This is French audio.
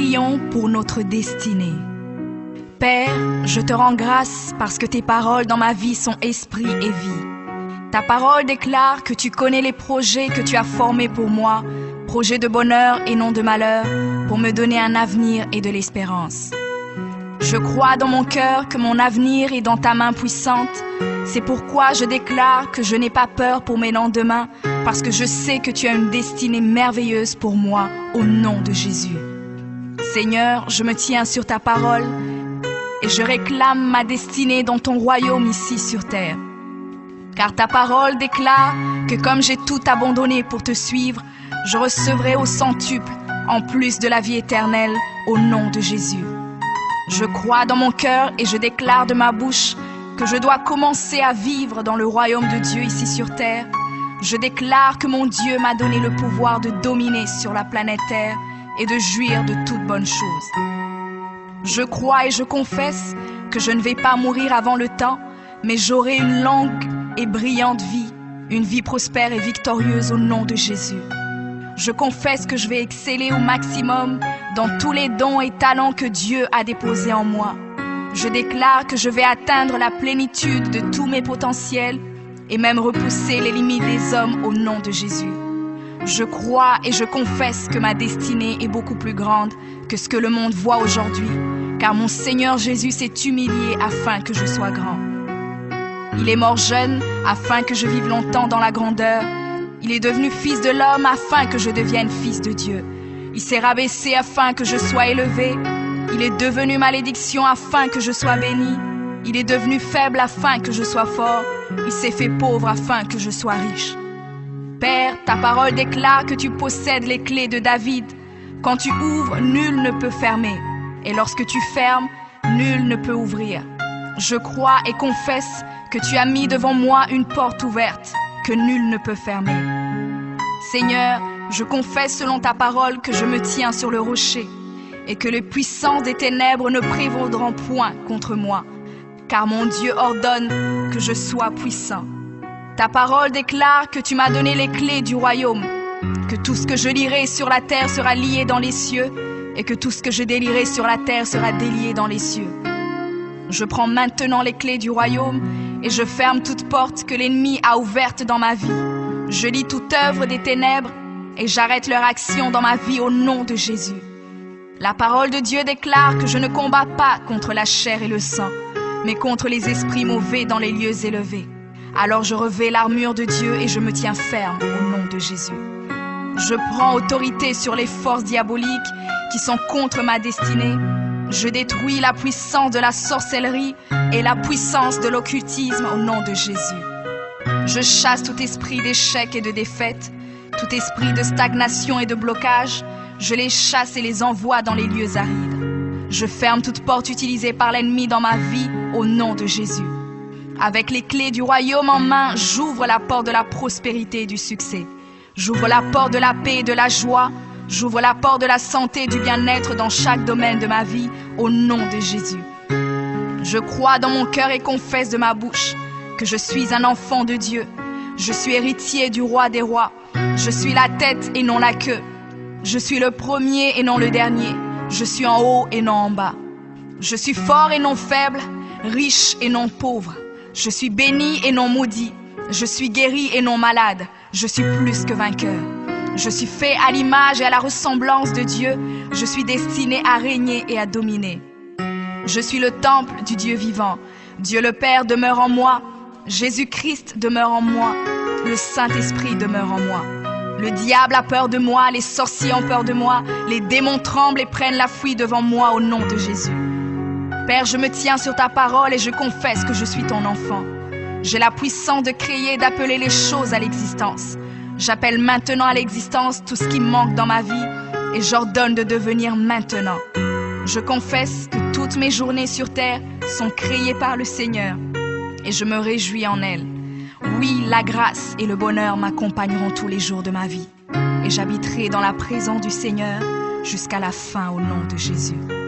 prions pour notre destinée. Père, je te rends grâce parce que tes paroles dans ma vie sont esprit et vie. Ta parole déclare que tu connais les projets que tu as formés pour moi, projets de bonheur et non de malheur, pour me donner un avenir et de l'espérance. Je crois dans mon cœur que mon avenir est dans ta main puissante. C'est pourquoi je déclare que je n'ai pas peur pour mes lendemains, parce que je sais que tu as une destinée merveilleuse pour moi, au nom de Jésus. Seigneur, je me tiens sur ta parole et je réclame ma destinée dans ton royaume ici sur terre. Car ta parole déclare que comme j'ai tout abandonné pour te suivre, je recevrai au centuple, en plus de la vie éternelle, au nom de Jésus. Je crois dans mon cœur et je déclare de ma bouche que je dois commencer à vivre dans le royaume de Dieu ici sur terre. Je déclare que mon Dieu m'a donné le pouvoir de dominer sur la planète Terre et de jouir de toutes bonnes choses. Je crois et je confesse que je ne vais pas mourir avant le temps, mais j'aurai une longue et brillante vie, une vie prospère et victorieuse au nom de Jésus. Je confesse que je vais exceller au maximum dans tous les dons et talents que Dieu a déposés en moi. Je déclare que je vais atteindre la plénitude de tous mes potentiels et même repousser les limites des hommes au nom de Jésus. Je crois et je confesse que ma destinée est beaucoup plus grande que ce que le monde voit aujourd'hui, car mon Seigneur Jésus s'est humilié afin que je sois grand. Il est mort jeune afin que je vive longtemps dans la grandeur. Il est devenu fils de l'homme afin que je devienne fils de Dieu. Il s'est rabaissé afin que je sois élevé. Il est devenu malédiction afin que je sois béni. Il est devenu faible afin que je sois fort. Il s'est fait pauvre afin que je sois riche. Père, ta parole déclare que tu possèdes les clés de David. Quand tu ouvres, nul ne peut fermer. Et lorsque tu fermes, nul ne peut ouvrir. Je crois et confesse que tu as mis devant moi une porte ouverte que nul ne peut fermer. Seigneur, je confesse selon ta parole que je me tiens sur le rocher et que les puissances des ténèbres ne prévaudront point contre moi, car mon Dieu ordonne que je sois puissant. Ta parole déclare que tu m'as donné les clés du royaume, que tout ce que je lierai sur la terre sera lié dans les cieux et que tout ce que je délierai sur la terre sera délié dans les cieux. Je prends maintenant les clés du royaume et je ferme toute porte que l'ennemi a ouverte dans ma vie. Je lis toute œuvre des ténèbres et j'arrête leur action dans ma vie au nom de Jésus. La parole de Dieu déclare que je ne combats pas contre la chair et le sang, mais contre les esprits mauvais dans les lieux élevés. Alors je revêts l'armure de Dieu et je me tiens ferme au nom de Jésus. Je prends autorité sur les forces diaboliques qui sont contre ma destinée. Je détruis la puissance de la sorcellerie et la puissance de l'occultisme au nom de Jésus. Je chasse tout esprit d'échec et de défaite, tout esprit de stagnation et de blocage. Je les chasse et les envoie dans les lieux arides. Je ferme toute porte utilisée par l'ennemi dans ma vie au nom de Jésus. Avec les clés du royaume en main, j'ouvre la porte de la prospérité et du succès. J'ouvre la porte de la paix et de la joie. J'ouvre la porte de la santé et du bien-être dans chaque domaine de ma vie, au nom de Jésus. Je crois dans mon cœur et confesse de ma bouche que je suis un enfant de Dieu. Je suis héritier du roi des rois. Je suis la tête et non la queue. Je suis le premier et non le dernier. Je suis en haut et non en bas. Je suis fort et non faible, riche et non pauvre. Je suis béni et non maudit. Je suis guéri et non malade. Je suis plus que vainqueur. Je suis fait à l'image et à la ressemblance de Dieu. Je suis destiné à régner et à dominer. Je suis le temple du Dieu vivant. Dieu le Père demeure en moi. Jésus-Christ demeure en moi. Le Saint-Esprit demeure en moi. Le diable a peur de moi, les sorciers ont peur de moi, les démons tremblent et prennent la fuite devant moi au nom de Jésus. Père, je me tiens sur ta parole et je confesse que je suis ton enfant. J'ai la puissance de créer et d'appeler les choses à l'existence. J'appelle maintenant à l'existence tout ce qui manque dans ma vie et j'ordonne de devenir maintenant. Je confesse que toutes mes journées sur terre sont créées par le Seigneur et je me réjouis en elles. Oui, la grâce et le bonheur m'accompagneront tous les jours de ma vie et j'habiterai dans la présence du Seigneur jusqu'à la fin au nom de Jésus.